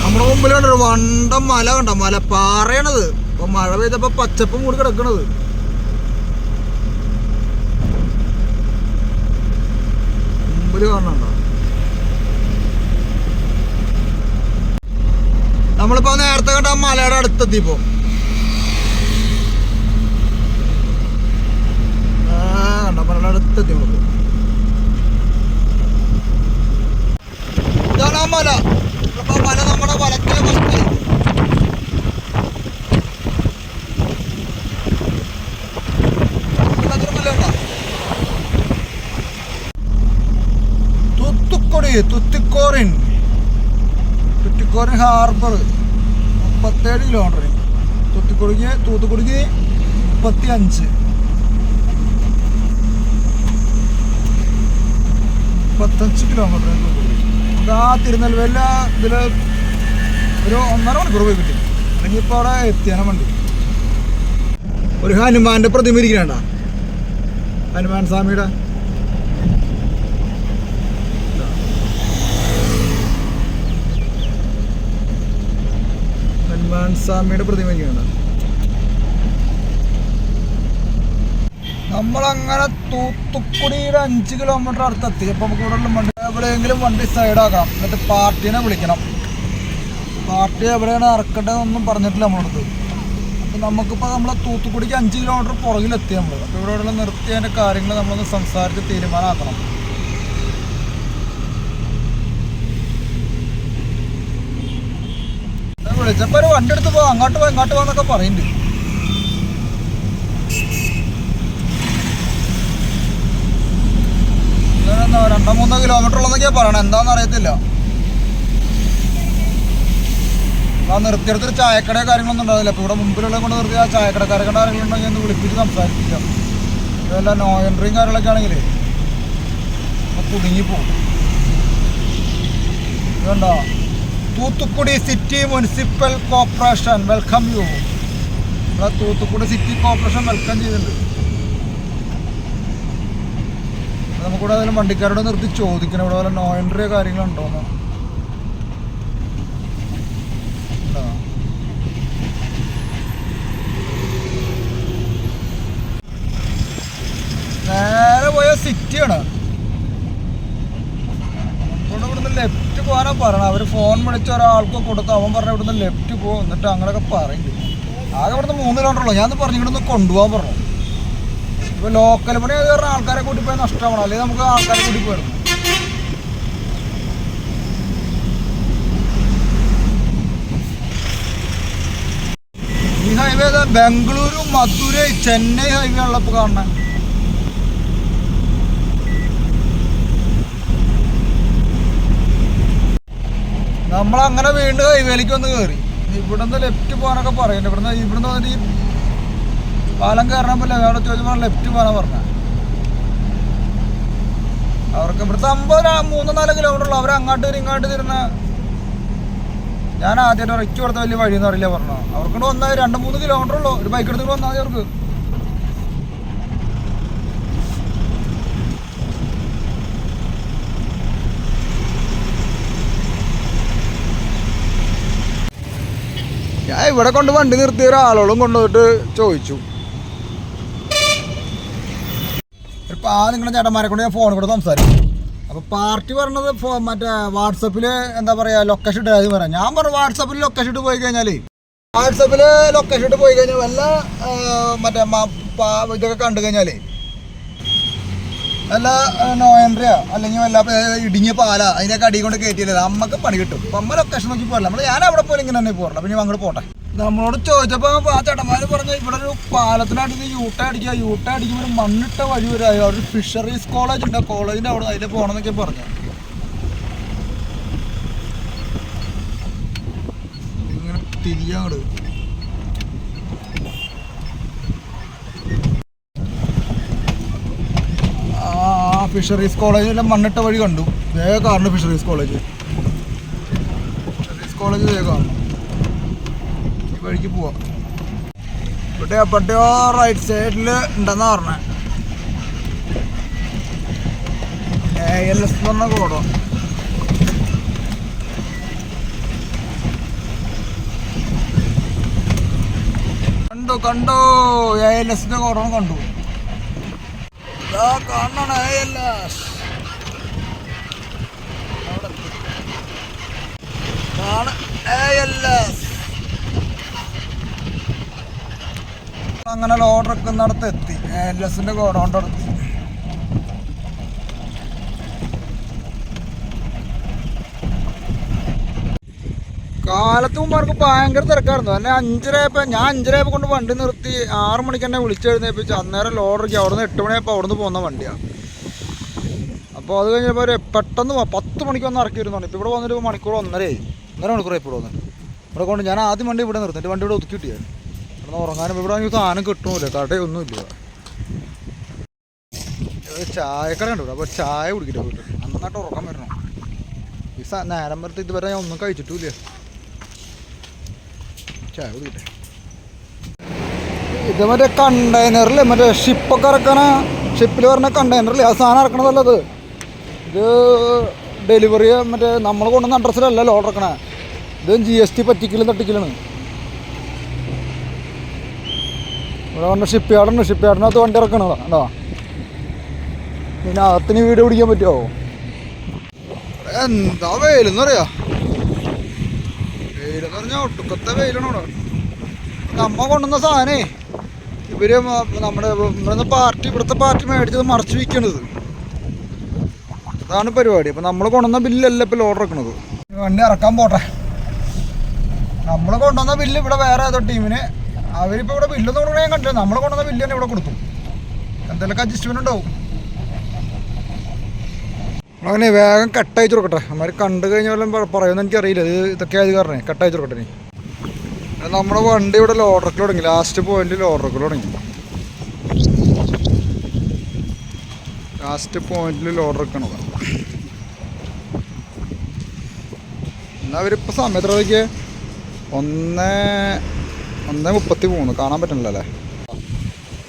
നമ്മുടെ മുമ്പിലാണ് ഒരു വണ്ടം മല കണ്ടോ, മല പാറയാണത്. ഇപ്പൊ മഴ പെയ്തപ്പോ പച്ചപ്പും കൂടി കിടക്കണത്. മുമ്പില് കാണുന്നുണ്ടോ? നമ്മളിപ്പോ നേരത്തെ കണ്ട ആ മലയുടെ അടുത്തെത്തിപ്പോ. കണ്ട മലയുടെ അടുത്തെത്തി. ഇതാണ് ആ മല. ഇപ്പൊ മല നമ്മുടെ വലത്തിലെ വശത്തായി. തുത്തിക്കോറിൻ ഹാർബർ 37 കിലോമീറ്റർ. തൂത്തുക്കുടിക്ക് 35 കിലോമീറ്റർ. ആ തിരുനെൽവേലി ഇതില് ഒരു 1.5 മണിക്കൂർ പോയി കിട്ടി. അല്ലെങ്കിൽ ഇപ്പോൾ അവിടെ എത്തിയാണ് വണ്ടി. ഒരു ഹനുമാന്റെ പ്രതിമ ഇരിക്കണ, ഹനുമാൻ സ്വാമിയുടെ. ഹനുമാൻ സ്വാമിയുടെ പ്രതിമ ഇരിക്കണ. നമ്മളങ്ങനെ തൂത്തുക്കുടിയുടെ 5 കിലോമീറ്റർ അടുത്തെത്തി. അപ്പം നമുക്ക് ഇവിടെ വണ്ടി എവിടെയെങ്കിലും വണ്ടി സൈഡാക്കണം, എന്നിട്ട് പാർട്ടീനെ വിളിക്കണം. പാർട്ടി എവിടെയാണ് ഇറക്കേണ്ടതെന്നൊന്നും പറഞ്ഞിട്ടില്ല നമ്മളടുത്ത്. അപ്പം നമുക്കിപ്പോൾ നമ്മൾ തൂത്തുക്കുടിക്ക് 5 കിലോമീറ്റർ പുറകിലെത്തി നമ്മൾ. അപ്പോൾ ഇവിടെ നിർത്തിയതിൻ്റെ കാര്യങ്ങൾ നമ്മളൊന്ന് സംസാരിച്ച് തീരുമാനമാക്കണം. വിളിച്ചപ്പോൾ ഒരു വണ്ടി എടുത്ത് പോകാം, അങ്ങോട്ട് പോകാന്നൊക്കെ പറയുന്നുണ്ട്. 2-3 കിലോമീറ്റർ ഉള്ളതൊക്കെയാ പറയണത്, എന്താണെന്ന് അറിയത്തില്ല. ആ നിർത്തിയെടുത്തൊരു ചായക്കടയോ കാര്യങ്ങളൊന്നും ഉണ്ടാവില്ല. ഇപ്പോൾ ഇവിടെ മുമ്പിലുള്ള കൊണ്ട് നിർത്തി ആ ചായക്കടക്കാരൊക്കെ ആരെങ്കിലും ഉണ്ടെങ്കിൽ ഒന്ന് വിളിപ്പിച്ച് സംസാരിപ്പിക്കാം. ഇതെല്ലാം നോ എൻട്രിയും കാര്യങ്ങളൊക്കെ ആണെങ്കിലേ കുടുങ്ങിപ്പോവും. ഇതുണ്ടോ, Thoothukudi city municipal corporation welcome you. ഇവിടെ തൂത്തുക്കുടി സിറ്റി കോർപ്പറേഷൻ വെൽക്കം ചെയ്തിട്ടുണ്ട്. നമുക്കിവിടെ ഏതെങ്കിലും വണ്ടിക്കാരോട് നിർത്തി ചോദിക്കണം ഇവിടെ വല്ല നോ എൻട്രിയോ കാര്യങ്ങളുണ്ടോന്ന്. നേരെ പോയ സിറ്റിയാണ്. ഇവിടുന്ന് ലെഫ്റ്റ് പോകാനാ പറയണം. അവർ ഫോൺ വിളിച്ച ഒരാൾക്ക് കൊടുത്ത് അവൻ പറഞ്ഞ ഇവിടുന്ന് ലെഫ്റ്റ് പോകും, എന്നിട്ട് അങ്ങനെയൊക്കെ പറയുന്നുണ്ട്. ആകെ ഇവിടുന്ന് 3 കിലോമീറ്റർ ഉള്ളൂ. ഞാൻ പറഞ്ഞു ഇവിടുന്ന് കൊണ്ടുപോകാൻ പറഞ്ഞു. ഇപ്പോൾ ലോക്കൽ പണി അത് പറഞ്ഞാൽ ആൾക്കാരെ കൂട്ടി പോയി നഷ്ടമാണ്, അല്ലെങ്കിൽ നമുക്ക് ആൾക്കാരെ കൂട്ടി പോയിരുന്നു. ഈ ഹൈവേ ബംഗളൂരു മധുരൈ ചെന്നൈ ഹൈവേ ഉള്ളപ്പോൾ കാണണേ. നമ്മളങ്ങനെ വീണ്ടും ഹൈവേയിലേക്ക് വന്ന് കയറി. ഇവിടുന്ന് ലെഫ്റ്റ് പോകാനൊക്കെ പറയുന്നുണ്ട്. ഇവിടുന്ന് വന്നിട്ട് ഈ പാലം കയറണം പോലെ അവിടെ ചോദിച്ചപ്പോൾ ലെഫ്റ്റ് പോകാനാ പറഞ്ഞത്. അവർക്ക് ഇവിടുത്തെ 3-4 കിലോമീറ്റർ ഉള്ളു. അവർ അങ്ങോട്ട് ഇങ്ങോട്ട് തിരുന്ന. ഞാൻ ആദ്യമായിട്ട് ഇറക്കി കൊടുത്ത വലിയ വഴിയെന്ന് അറിയില്ല പറഞ്ഞു. അവർക്കൊണ്ട് വന്നാൽ 2-3 കിലോമീറ്റർ ഉള്ളൂ. ഒരു ബൈക്ക് എടുത്തിട്ട് വന്നാൽ മതി അവർക്ക്. ഞാൻ ഇവിടെ കൊണ്ട് വണ്ടി നിർത്തിയ ഒരാളോടും കൊണ്ടുപോയിട്ട് ചോദിച്ചു. ഇപ്പം നിങ്ങളുടെ ചേട്ടന്മാരെ കൊണ്ട് ഞാൻ ഫോണിൽ കൂടെ സംസാരിക്കും. അപ്പോൾ പാർട്ടി പറഞ്ഞത് മറ്റേ വാട്സപ്പിൽ എന്താ പറയുക ലൊക്കേഷൻ ഇട്ട് പറയാം. ഞാൻ പറഞ്ഞു വാട്സപ്പിൽ ലൊക്കേഷൻ ഇട്ട് പോയി കഴിഞ്ഞാൽ വല്ല മറ്റേ ഇതൊക്കെ കണ്ടു കഴിഞ്ഞാൽ വല്ല നോ എൻട്രിയോ അല്ലെങ്കിൽ വല്ല ഇടുങ്ങിയ പാല അതിനൊക്കെ അടി കൊണ്ട് കയറ്റിയില്ല നമുക്ക് പണി കിട്ടും. അപ്പം അമ്മ ലൊക്കേഷൻ നോക്കി പോരല്ല. ഞാൻ അവിടെ പോലും ഇങ്ങനെ തന്നെ പോരല്ല. അപ്പം ഞാൻ അങ്ങോട്ട് പോട്ടെ. നമ്മളോട് ചോദിച്ചപ്പോൾ ആ ചേട്ടന്മാർ പറഞ്ഞ ഇവിടെ ഒരു പാലത്തിനടുത്ത് യൂട്ട അടിക്കുമ്പോൾ ഒരു മണ്ണിട്ട വഴി വരെ ഒരു ഫിഷറീസ് കോളേജ് ഉണ്ട്. കോളേജിൻ്റെ അവിടെ അതിൽ പോകണമെന്നൊക്കെ പറഞ്ഞു. ഇങ്ങനെ തിരിയാട് ഫിഷറീസ് കോളേജിലെ മണ്ണിട്ട വഴി കണ്ടു. വേഗം കാറിന് ഫിഷറീസ് കോളേജ് കോളേജ് വേഗം ഈ വഴിക്ക് പോവാം. ഇവിടെ എപ്പോഴോ റൈറ്റ് സൈഡിൽ ഉണ്ടെന്നാ പറഞ്ഞത്. ALS എന്ന് പറഞ്ഞ കോടോ കണ്ടോ ALSന്റെ കോടോണം കണ്ടു. ഇതാ കാണണം ALS. അങ്ങനെ ലോഡ് ഇറക്കുന്നിടത്ത് എത്തി. ALSന്റെ കോടോണ്ട് എത്തി. കാലത്ത് മുമ്പ് ഭയങ്കര തിരക്കായിരുന്നു. എന്നെ 5:30 ഞാൻ 5:30 കൊണ്ട് വണ്ടി നിർത്തി 6 മണിക്ക് എന്നെ വിളിച്ചെഴുന്നേപ്പിച്ച് അന്നേരം ലോഡറിക്ക് അവിടെ നിന്ന് 8 മണിയായപ്പോൾ അവിടെ നിന്ന് പോകുന്ന വണ്ടിയാണ്. അപ്പോൾ അത് കഴിഞ്ഞപ്പോൾ ഒരു പെട്ടെന്ന് 10 മണിക്ക് വന്ന് ഇറക്കി വരുന്നുണ്ട്. ഇപ്പോൾ ഇവിടെ വന്നിട്ട് മണിക്കൂർ 1.5 മണിക്കൂറായി ഇപ്പോൾ വന്നിട്ട്. ഇവിടെ കൊണ്ട് ഞാൻ ആദ്യം വണ്ടി ഇവിടെ നിർത്തിയിട്ട് വണ്ടി ഇവിടെ ഒതുക്കി കിട്ടിയാൽ ഇവിടെ ഉറങ്ങാനും ഇവിടെ എനിക്ക് സാധനം കിട്ടുമില്ല, കടയൊന്നുമില്ല. ചായക്കട ഉണ്ട്. അപ്പോൾ ചായ കുടിക്കില്ല വീട്ടിൽ. നന്നായിട്ട് ഉറക്കം വരണം. ഈ നേരം വരത്ത് ഇതുവരെ ഞാൻ ഒന്നും കഴിച്ചിട്ടില്ല. ചായ കുടിക്കട്ടെ. ഇത് മറ്റേ കണ്ടെയ്നറിൽ മറ്റേ ഷിപ്പൊക്കെ ഇറക്കണ ഷിപ്പിൽ പറഞ്ഞ കണ്ടെയ്നറിൽ ആ സാധനം ഇറക്കണതല്ലത്. ഇത് ഡെലിവറി മറ്റേ നമ്മൾ കൊണ്ടുവന്ന അഡ്രസ്സിലല്ല ലോഡ് ഇറക്കണേ. ഇത് GST പറ്റിക്കലും തട്ടിക്കലാണ്. ഇവിടെ പറഞ്ഞ ഷിപ്പ് യാർഡുണ്ട്. ഷിപ്പ് യാർഡിനകത്ത് വണ്ടി ഇറക്കണതാ കേട്ടോ. പിന്നെ അകത്തിന് വീഡിയോ പിടിക്കാൻ പറ്റുമോ? എന്താ വെയിലെന്ന് പറയാ. വെയിലെന്ന് പറഞ്ഞാൽ ഒട്ടുക്കത്തെ വെയിലാണ് ഇവിടെ. നമ്മ കൊണ്ടുവന്ന സാധനേ ഇവര് നമ്മുടെ ഇവിടുത്തെ പാർട്ടി മേടിച്ചത് മറച്ചു വിൽക്കണത്. അതാണ് പരിപാടി. അപ്പം നമ്മൾ കൊണ്ടുവന്ന ബില്ലല്ല ഇപ്പോൾ ലോഡ് ഇറക്കണത്. വണ്ടി ഇറക്കാൻ പോട്ടെ. നമ്മൾ കൊണ്ടുവന്ന ബില്ല് ഇവിടെ വേറെ ഏതോ ടീമിന് അവരിപ്പോൾ ഇവിടെ ബില്ലൊന്നും കൊടുക്കണേ ഞാൻ കണ്ടില്ല. നമ്മൾ കൊണ്ടുവന്ന ബില്ല് തന്നെ ഇവിടെ കൊടുത്തു. എന്തെങ്കിലുമൊക്കെ അഡ്ജസ്റ്റ്മെൻ്റ് ഉണ്ടാവും. അങ്ങനെ വേഗം കട്ടയച്ചു കൊടുക്കട്ടെ. അമ്മമാർ കണ്ടു കഴിഞ്ഞ വല്ലതും പറയുമെന്ന് എനിക്കറിയില്ല. ഇതൊക്കെ ആയത് കാരണം കട്ടയച്ചു കൊടുക്കട്ടെ. ഇനി നമ്മുടെ വണ്ടി ഇവിടെ ലോഡറക്കിൽ തുടങ്ങി. ലാസ്റ്റ് പോയിന്റിൽ ലോഡറക്കിൽ തുടങ്ങി. ലാസ്റ്റ് പോയിന്റിൽ ലോഡ് ഇറക്കണത്. എന്നാൽ അവരിപ്പോൾ സമയത്ത് അതൊക്കെ 1:33 കാണാൻ പറ്റണില്ല അല്ലേ.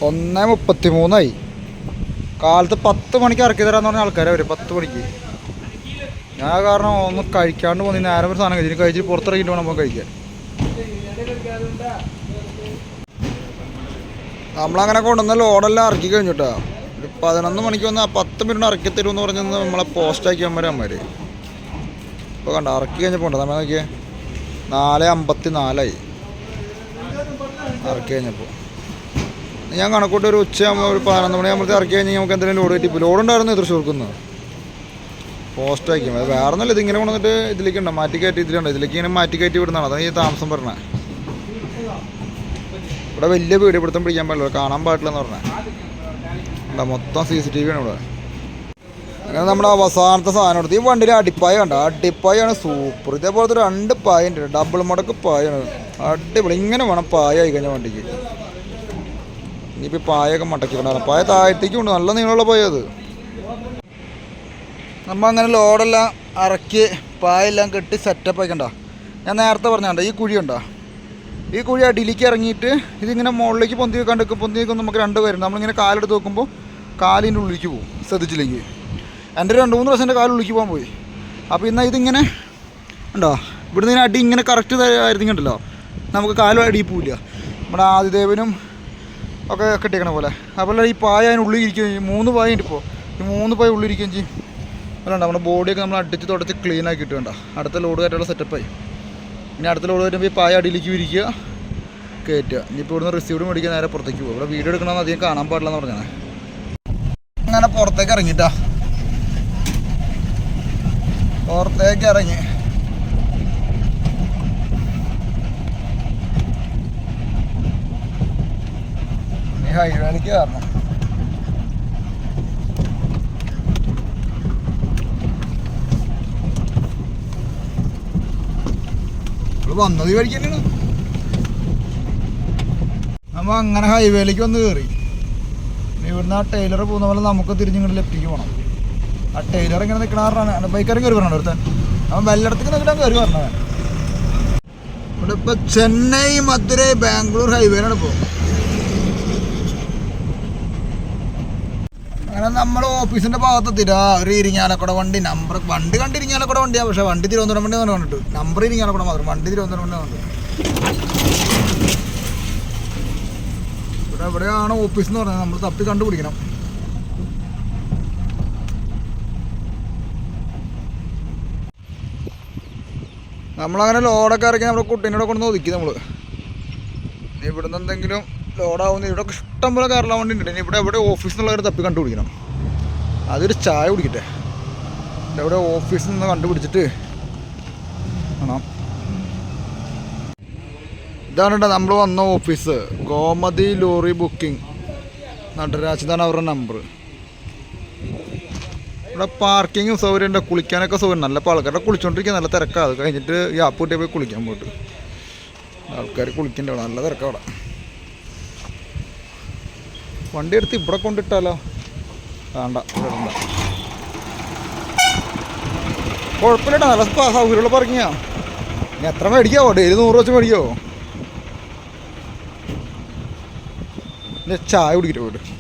1:33 കാലത്ത് 10 മണിക്ക് ഇറക്കി തരാമെന്ന് പറഞ്ഞ ആൾക്കാരെ അവർ 10 മണിക്ക്. ഞാൻ കാരണം ഒന്ന് കഴിക്കാണ്ട് പോന്നി നേരം ഒരു സാധനം കഴിച്ചു. കഴിച്ചിട്ട് പുറത്തിറങ്ങിയിട്ട് വേണം നമുക്ക് കഴിക്കാൻ. നമ്മളങ്ങനെ കൊണ്ടുവന്ന ലോഡെല്ലാം ഇറക്കി കഴിഞ്ഞിട്ടാ. ഒരു 11 മണിക്ക് വന്ന് 10 മിനിറ്റ് ഇറക്കി തരുമെന്ന് പറഞ്ഞത് നമ്മളെ പോസ്റ്റാക്കി അമ്മമാർ. ഇപ്പോൾ കണ്ട ഇറക്കി കഴിഞ്ഞപ്പോൾ ഉണ്ട്. നമ്മൾ നോക്കിയേ 4:54 ഇറക്കി കഴിഞ്ഞപ്പോൾ. ഞാൻ കണക്കൂട്ട് ഒരു ഉച്ചയാകുമ്പോൾ ഒരു 11 മണിയാകുമ്പോഴത്തെ ഇറക്കി കഴിഞ്ഞാൽ നമുക്ക് എന്തെങ്കിലും ലോഡ് കിട്ടി. ലോഡ് ഉണ്ടായിരുന്നു തൃശ്ശൂർക്കുന്ന് പോസ്റ്റാക്കി. അത് വേറെ ഒന്നല്ല. ഇതിങ്ങനെ കൊണ്ടുവന്നിട്ട് ഇതിലേക്ക് ഉണ്ടോ മാറ്റി കയറ്റി ഇതിലുണ്ടോ ഇതിലേക്ക് ഇങ്ങനെ മാറ്റി കയറ്റി വിടുന്നതാണ്. അതാണ് ഈ താമസം പറഞ്ഞത്. ഇവിടെ വലിയ വീഡിയോ പിടുത്തം പിടിക്കാൻ പാടില്ല, കാണാൻ പാടില്ലെന്ന് പറഞ്ഞാൽ. മൊത്തം CCTV ആണ് ഇവിടെ. അങ്ങനെ നമ്മുടെ അവസാനത്തെ സാധനം എടുത്ത് ഈ വണ്ടിയിൽ അടിപ്പായ കണ്ട. അടിപ്പായാണ് സൂപ്പർ. ഇതേപോലത്തെ 2 പായ ഉണ്ട്. ഡബിൾ മടക്ക് പായാണ്. അടിപൊളി. ഇങ്ങനെ വേണം പായ ആയി കഴിഞ്ഞാൽ വണ്ടിക്ക്. ഇനിയിപ്പോൾ പായൊക്കെ മടക്കിക്കൊണ്ടാണ്. പായ താഴത്തേക്കും ഉണ്ട്. നല്ല നീളമുള്ള പായ അത്. നമ്മൾ അങ്ങനെ ലോഡെല്ലാം ഇറക്കി പായെല്ലാം കെട്ടി സെറ്റപ്പ് ആക്കണ്ട. ഞാൻ നേരത്തെ പറഞ്ഞാണ്ട ഈ കുഴി ഉണ്ടോ, ഈ കുഴി അടിയിലേക്ക് ഇറങ്ങിയിട്ട് ഇതിങ്ങനെ മുകളിലേക്ക് പൊന്തി വെക്കാണ്ട് നമുക്ക് 2 പേരുണ്ട്. നമ്മളിങ്ങനെ കാലെടുത്ത് നോക്കുമ്പോൾ കാലിൻ്റെ ഉള്ളിലേക്ക് പോകും. ശ്രദ്ധിച്ചില്ലെങ്കിൽ എൻ്റെ 2-3 പ്രാവശ്യം എൻ്റെ കാലുള്ളിലേക്ക് പോകാൻ പോയി. അപ്പോൾ എന്നാൽ ഇതിങ്ങനെ ഉണ്ടോ ഇവിടുന്ന് ഇങ്ങനെ അടി ഇങ്ങനെ കറക്റ്റ് ആയിരുന്നെങ്കിണ്ടല്ലോ നമുക്ക് കാലും അടിയിൽ പോവില്ല. നമ്മുടെ ആദിദേവനും ഒക്കെ കെട്ടിക്കണ പോലെ. അപ്പോൾ ഈ പായ അതിനുള്ളിൽ ഇരിക്കുകയും ചെയ്യും. 3 പായ ഉണ്ട് ഇപ്പോൾ. ഈ 3 പായ ഉള്ളിരിക്കുകയും ചെയ്യും. അല്ല നമ്മുടെ ബോഡിയൊക്കെ നമ്മൾ അടിച്ച് തുടച്ച് ക്ലീൻ ആക്കിയിട്ട് വേണ്ട. അടുത്ത ലോഡ് കയറ്റുള്ള സെറ്റപ്പായി. ഇനി അടുത്ത ലോഡ് വരുമ്പോൾ ഈ പായ അടിയിലേക്ക് വിരിക്കുക, കയറ്റുക. ഇനിയിപ്പോൾ ഇവിടുന്ന് റിസീവ്ഡ് മേടിക്കാൻ നേരെ പുറത്തേക്ക് പോകും. ഇവിടെ വീഡിയോ എടുക്കണമെന്ന് അധികം കാണാൻ പാടില്ലെന്ന് പറഞ്ഞാൽ അങ്ങനെ പുറത്തേക്ക് ഇറങ്ങിയിട്ടാ. പുറത്തേക്ക് ഇറങ്ങി ഈ ഹൈവേയിലേക്ക് കയറണം. വന്നത് ഈ വഴിക്ക് തന്നെയാണ്. നമ്മൾ അങ്ങനെ ഹൈവേയിലേക്ക് വന്ന് കയറി. ഇവിടുന്ന് ആ ടൈലർ പോകുന്ന പോലെ നമുക്ക് തിരിഞ്ഞിങ്ങോട്ട് ലെഫ്റ്റിക്ക് പോകണം. ആ ടൈലർ ഇങ്ങനെ നിൽക്കണ പറഞ്ഞാണ് ബൈക്കാരും കയറി പറഞ്ഞത് ഒരുത്തൻ. അവൻ വെല്ലടത്തേക്ക് നിൽക്കാൻ കയറി പറഞ്ഞവൻ. ഇവിടെ ഇപ്പോൾ ചെന്നൈ മധുരൈ ബാംഗ്ലൂർ ഹൈവേയിലാണ് ഇപ്പോൾ. അങ്ങനെ നമ്മൾ ഓഫീസിൻ്റെ ഭാഗത്തെത്തില്ല. ഒരു ഇരിങ്ങാലക്കുട വണ്ടി കണ്ട് ഇരിങ്ങാലക്കുട വണ്ടിയാണ്, പക്ഷേ വണ്ടി തിരുവനന്തപുരം വണ്ടി എന്ന് കണ്ടിട്ട് നമ്പർ ഇരിങ്ങാലക്കുട മാത്രം, വണ്ടി തിരുവനന്തപുരം വണ്ടി കണ്ടിട്ട്. ഇവിടെ എവിടെയാണ് ഓഫീസ് എന്ന് പറഞ്ഞാൽ നമ്മൾ തപ്പി കണ്ടുപിടിക്കണം. നമ്മളങ്ങനെ ലോഡൊക്കെ ഇറക്കി നമ്മുടെ കുട്ടീനോടെ കൊണ്ടുവന്ന് ഒതുക്കി. നമ്മൾ ഇവിടുന്ന് എന്തെങ്കിലും ലോഡാവുന്ന ഇവിടെ ഇഷ്ടം പോലെ കേരള വണ്ടി ഉണ്ട്. ഇനി ഇവിടെ എവിടെ ഓഫീസിൽ നിന്നുള്ളവർ തപ്പി കണ്ടുപിടിക്കണം. അതൊരു ചായ കുടിക്കട്ടെ. ഇവിടെ ഓഫീസിൽ നിന്ന് കണ്ടുപിടിച്ചിട്ട് ആണോ. ഇതാണ് കേട്ടോ നമ്മൾ വന്ന office. Gomathi lorry booking Nataraj, ഇതാണ് അവരുടെ നമ്പർ. ഇവിടെ പാർക്കിങ്ങും സൗകര്യമുണ്ട്, കുളിക്കാനൊക്കെ സൗകര്യം. നല്ല ഇപ്പോൾ ആൾക്കാരുടെ കുളിച്ചുകൊണ്ടിരിക്കുക, നല്ല തിരക്കാണ്. അത് കഴിഞ്ഞിട്ട് ഈ ആപ്പ് കിട്ടിയ പോയി കുളിക്കാൻ പോയിട്ട് ആൾക്കാർ കുളിക്കേണ്ട അവിടെ നല്ല തിരക്കാണ്. അവിടെ വണ്ടി എടുത്ത് ഇവിടെ കൊണ്ടിട്ടാലോ? വേണ്ട, ഇവിടെ ഇടണ്ട. കുഴപ്പമില്ല, നല്ല സൗകര്യമുള്ള പാർക്കിങ്ങാ. ഇനി എത്ര മേടിക്കാവോ? ഡെയിലി 100 വെച്ച് മേടിക്കാവോ? ചായ കുടിക്കിട്ട് പോയിട്ട്